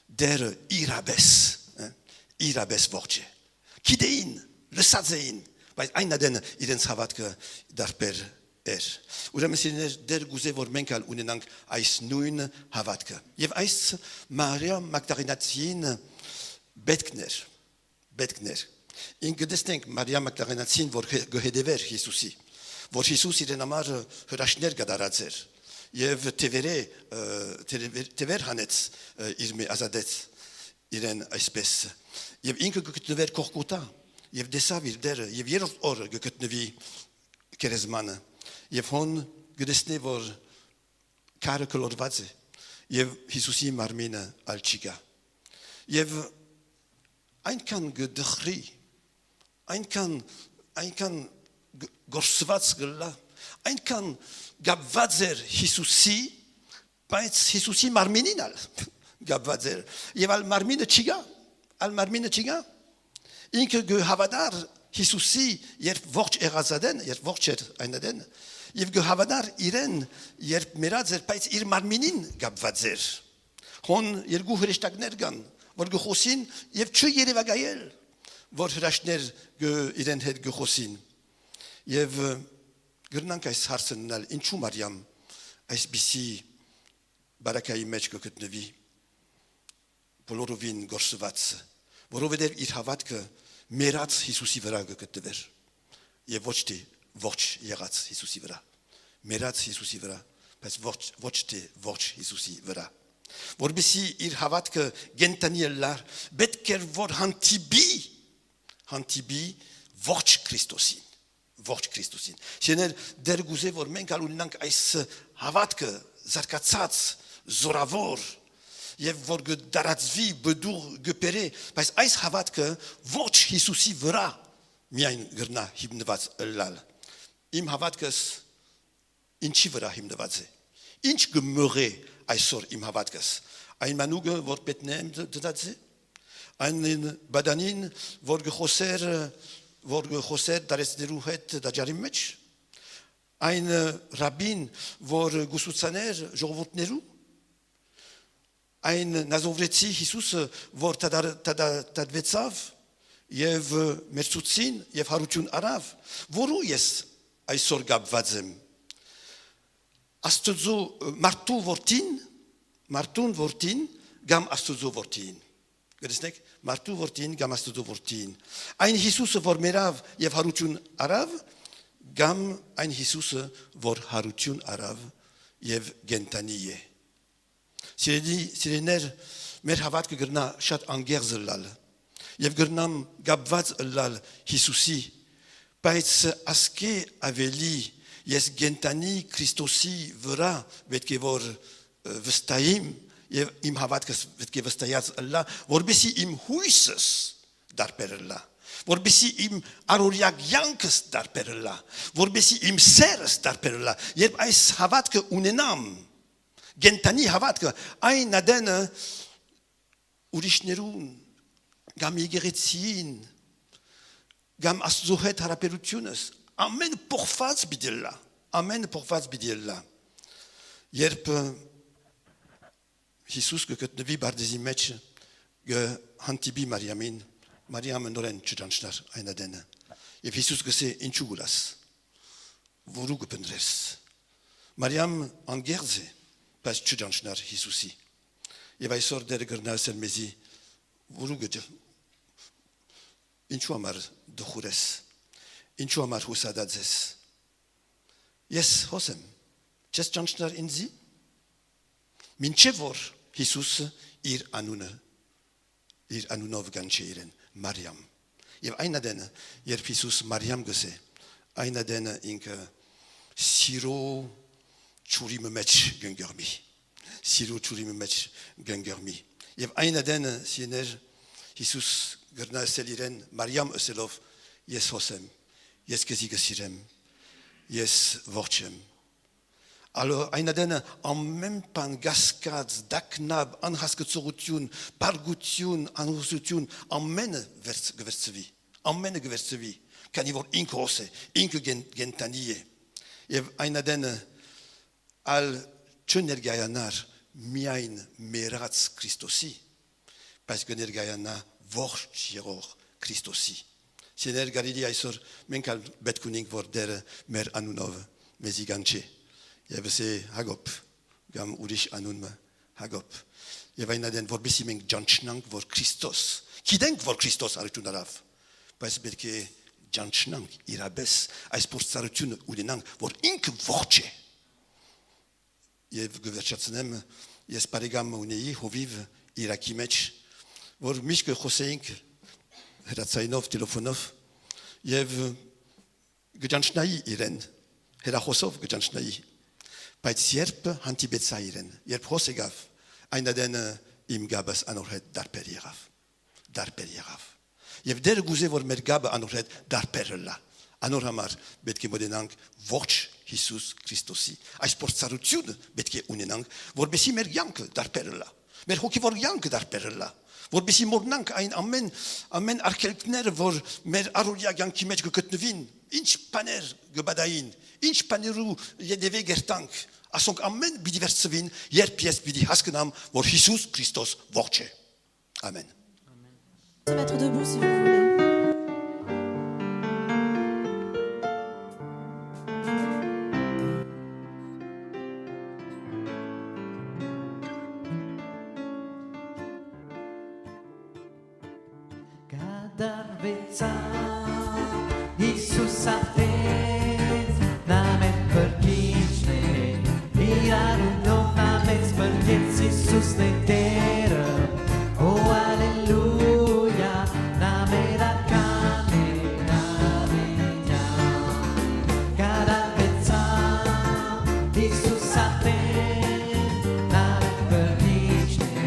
der irabes vorche. Kidein le sadzein. Weil einer den irents havatke darper Uremen der guze vor menkal unenang ais nuin havatke. Yev ais Maria Magdalenatzin betkner. In gedesdenk Maria Magdalenatzin vor gehedever Jesusi. Vor Jesus iren amar hörashner gadaradzer. Yev tever hanets irme azadets iren aispes. Yev inke gekutnever korkuta. Yev desavir der yev yerot or gekutnevi kerezman. Yev hon gedesne vor kare kolorvadze. Yev Jesusi marmina alchiga. Yev ein kan gedchri. Ein kan gorsvats gella. Ein kan gabvadzer Jesusi. Pais Jesusi marmininal. Gabvadzer. Yev al marmine chiga. Inke ge havadar Jesusi yer vorch erazaden, yer vorcher einaden. Yev ge havadar iren yer meradzer pais ir marminin gabvadzer. Hon yer gu herstagnergan. Vor ge khosin yev chu yere vagayel. Vor herashner ge iren het ge khosin. Yev gernank ais harsenal inchu Mariam ais bisi barakay mech ge ketnevi. Polorovin gorsvats. Voroveder ir havatke merats Jesusi vera ge ketver. Yev voch yerats Jesusi vera. Merats Jesusi vera. Pas vochte Jesusi vera. Vor bisi ir havatke gentaniellar betker vor hantibi voch Christosin. Shenel der guze vor menkal unank ais havatke zarkatsats zoravor. Yev vor ge daratzvi bedur gepere. Pas ais havatke voch Jesusi vera. Miain gerna himnevats lal. Im havatkes inchi vera himnevatze. Inch gemure aisor im havatkes. Ein manuge vor betnem datze. Ein badanin vor gechoser dares neruhet da jarimech. Ein rabbin vor gusutsaner jorvot neru. Ein nazovretzi Jesus vor tadvetsav. եւ մեր ցուցին եւ հարություն արավ, որու ես այսօր գապված եմ։ Աստծո մարդուն որդին գամ Աստծո որդին։ Գտեսնեք, մարդու որդին գամ Աստծո որդին։ Այն Հիսուսը, որ մերավ եւ հարություն արավ, գամ այն Հիսուսը, որ հարություն արավ եւ գենտանի է։ Սիրելիներ, մեր հավատքը գրնա շատ անգերձ լալ եւ գրնամ գապված լալ Հիսուսի, բայց ասկե ավելի ես գենտանի Քրիստոսի վրա պետք է որ վստահիմ եւ իմ հավատքս պետք է վստահած լա, որբեսի իմ հույսս դարբեր լա, որբեսի իմ առօրյա կյանքս դարբեր լա, որբեսի իմ սերս դարբեր լա, երբ այս հավատքը ունենամ, գենտանի հավատքը, այն ադենը ուրիշներուն, գամ եկեղեցին, գամ Աստծո հետ հարաբերությունս, ամեն փոխված պիտի լա, երբ Հիսուս կգտնվի բարդեզի մեջ հանդիպի Մարիամին, Մարիամը նորեն չճանչնար այն ադենը, եւ Հիսուս կսե ինչու գուլաս, որու կպնդրես, Մարիամ անգերձ է, բայց չճանչնար Հիսուսի, եւ այսօր դերը գրնա ասել մեզի, որու գջը, ինչու համար դխուրես, ինչու համար հուսադած ես, ես հոսեմ, չես ճանչնար ինձի, մինչև որ Հիսուսը իր անունով գանչի իրեն, Մարիամ, եւ այն ադենը, երբ Հիսուս Մարիամ գսե, այն ադենը ինքը սիրո ճուրիմը մեջ գնգերմի, եւ այն ադենը սիներ Հիսուս գրնա ասել իրեն, Մարիամ ասելով, ես հոսեմ, ես քեզի կսիրեմ, ես ողջ եմ, Ալո այն ադենը ամեն բան գասկած, դակնաբ, անհասկացողություն, բարգություն, անհուսություն, ամենը գվերցվի, քանի որ ինքը հոս է, ինքը գենտանի է, եւ այն ադենը ալ չներգայանար միայն մերած Քրիստոսի, բայց կներգայանա ողջ եղող Քրիստոսի։ Սիներ գարիլի այսօր մենք ալ պետք ունենք, որ դերը մեր անունով մեզի գանչի, եւ ասե Հակոբ, գամ ուրիշ անունը Հակոբ, եւ այն ադեն որբեսի մենք ճանչնանք, որ Քրիստոս, գիտենք, որ Քրիստոս արություն արավ, բայց պետք է ճանչնանք իրապես այս փորձառությունը ունենանք, որ ինքը ողջ է։ Եվ գվերջացնեմ, ես բարեկամ ունեի հովիվ Իրաքի մեջ, որ միշտ խոսեինք հրացայինով, տելեֆոնով, եւ գճանչնայի իրեն, հերախոսով գճանչնայի, բայց երբ հանդիպեցա իրեն, երբ հոս եկավ, այն ադենը իմ գաբս անոր հետ դարբեր եղավ, եւ դերը գուզե, որ մեր գաբը անոր հետ դարբեր լա, անոր համար պետք է մոտենանք ողջ Հիսուս Քրիստոսի, այս փորձառությունը պետք է ունենանք, որբեսի մեր կյանքը դարբեր լա, մեր հոգևոր կյանքը դարբեր լա, որբեսի մոռնանք այն ամեն արգելքները, որ մեր առօրյա կյանքի մեջ կգտնվին, ինչ բաներ կբադային, ինչ բաներու յետևե գերտանք, ասոնք ամեն պիտի վերցվին, երբ ես պիտի հասկանամ, որ Հիսուս Քրիստոս ողջ է։ Amen. Se mettre debout si vous voulez. Cadarvezza, Isus a fet, namet perkične, Iraru no namet perkic, Isus ne dera, oh Alleluia, namet arcane, nameja. Cadarvezza, Isus a fet, namet perkične,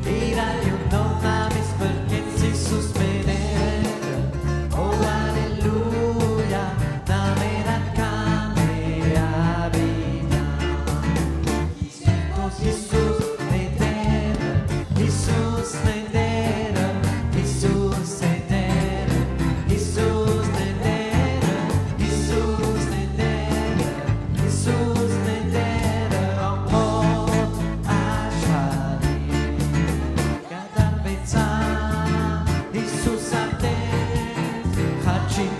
Iraru no namet perkic, Isus me dera, oh Alleluia.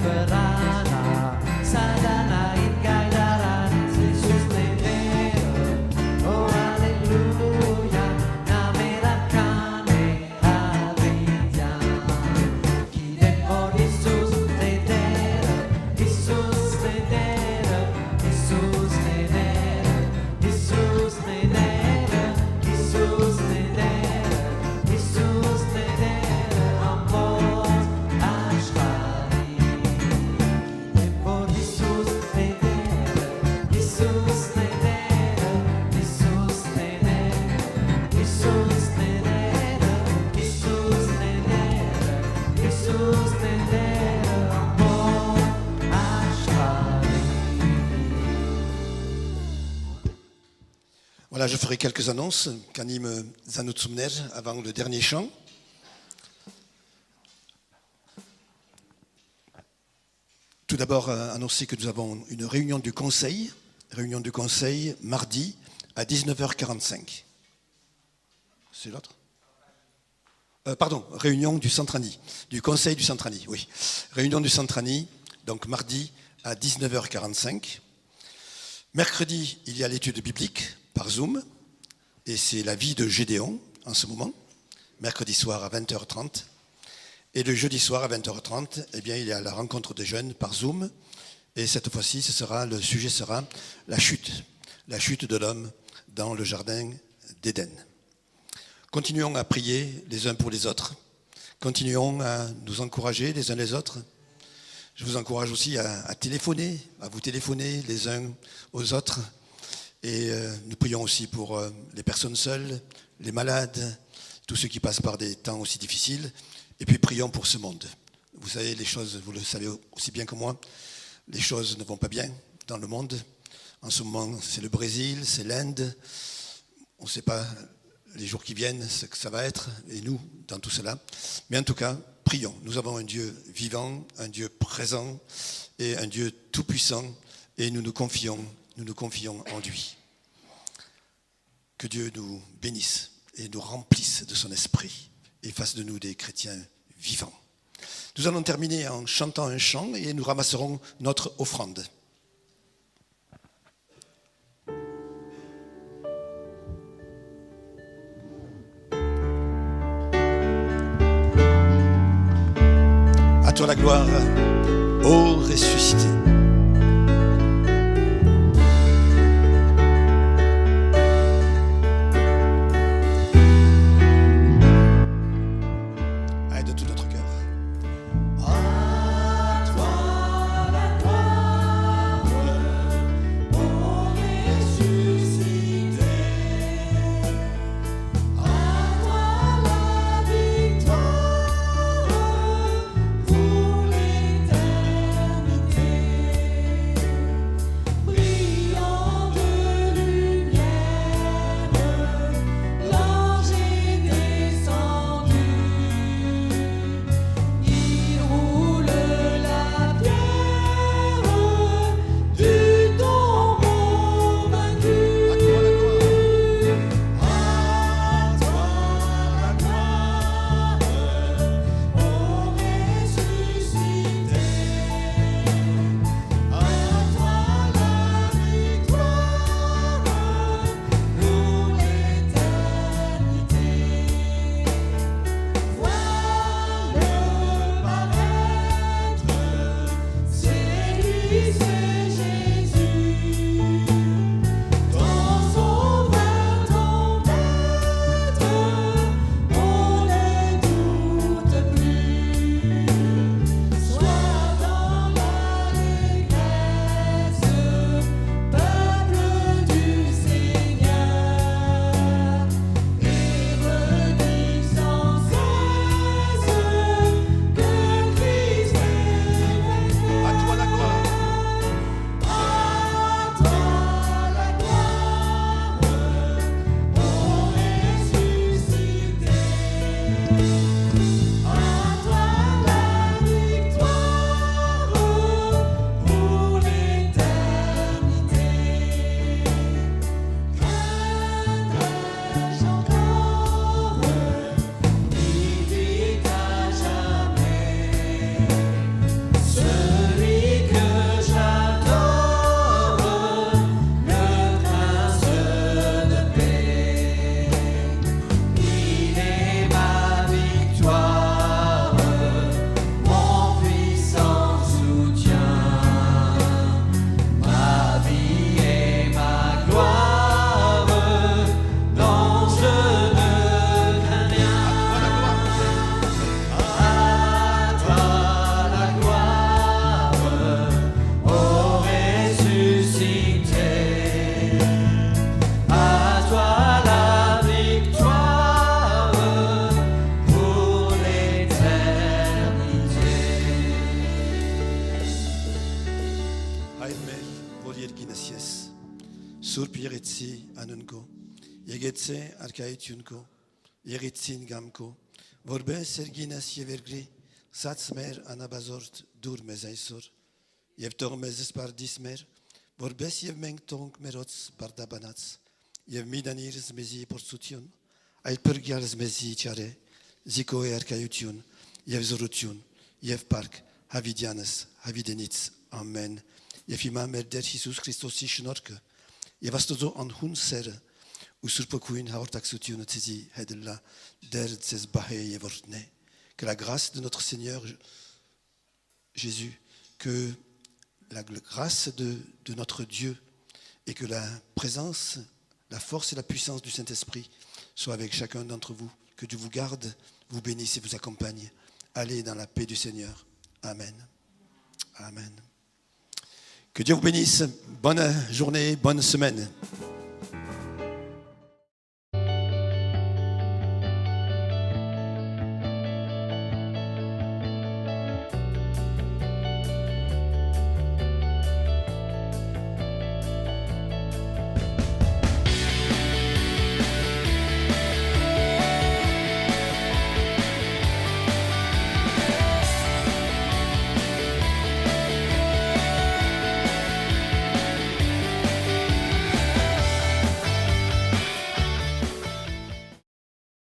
berana sadana ingaidaran Yesus tenero oh alleluia namera cane avija kide por Yesus tenero Yesus tenero Yesus tenero Yesus tenero Yesus tenero Yesus tenero amor ashkari por Yesus tenero Yesus tenero Yesus tenero Yesus tenero Yesus tenero Yesus tenero amor ashkari. Voilà, je ferai quelques annonces qu'anime Zanut Sumner avant le dernier chant. Tout d'abord, annoncer que nous avons une réunion du conseil mardi à 19h45. C'est l'autre ? Pardon, réunion du Centrani, du conseil du Centrani, oui. Réunion du Centrani, donc mardi à 19h45. Mercredi, il y a l'étude biblique par Zoom, et c'est la vie de Gédéon en ce moment, mercredi soir à 20h30. Et le jeudi soir à 20h30, eh bien, il y a la rencontre des jeunes par Zoom, et cette fois-ci, le sujet sera la chute de l'homme dans le jardin d'Éden. Continuons à prier les uns pour les autres, continuons à nous encourager les uns les autres. Je vous encourage aussi à vous téléphoner les uns aux autres. Et nous prions aussi pour les personnes seules, les malades, tous ceux qui passent par des temps aussi difficiles. Et puis prions pour ce monde. Vous savez, les choses, vous le savez aussi bien que moi, les choses ne vont pas bien dans le monde. En ce moment, c'est le Brésil, c'est l'Inde. On ne sait pas les jours qui viennent ce que ça va être, et nous, dans tout cela. Mais en tout cas, prions. Nous avons un Dieu vivant, un Dieu présent et un Dieu tout-puissant, et nous nous confions en lui. Que Dieu nous bénisse et nous remplisse de son esprit et fasse de nous des chrétiens vivants. Nous allons terminer en chantant un chant et nous ramasserons notre offrande. À toi la gloire, ô ressuscité. Pour l'éternité. erginasies. Surpiretsi anunko. Yegetse arkaitunko. Yegetsin gamko. Vorbes erginas yevergri. Satsmer anabazort dur mezaisor. Yevtor mezes par dismer. Vorbes yevmengtong merots par dabanats. Yevmidanir zmezi porsution. Ailpergial zmezi tiare. Ziko erkaiutun. Yevzorutun. Yevpark. Havidianes. Havidenits. Amen. Jefima merder Jesus Christos ishnorke. Jevastozo an hun serre. Usurpokuin haortaxutun tsezi hedella. Der tsez bahe yevortne. Que la grâce de notre Seigneur Jésus, que la grâce de notre Dieu et que la présence, la force et la puissance du Saint-Esprit soient avec chacun d'entre vous. Que Dieu vous garde, vous bénisse et vous accompagne. Allez dans la paix du Seigneur. Amen. Amen. Que Dieu vous bénisse. Bonne journée, bonne semaine.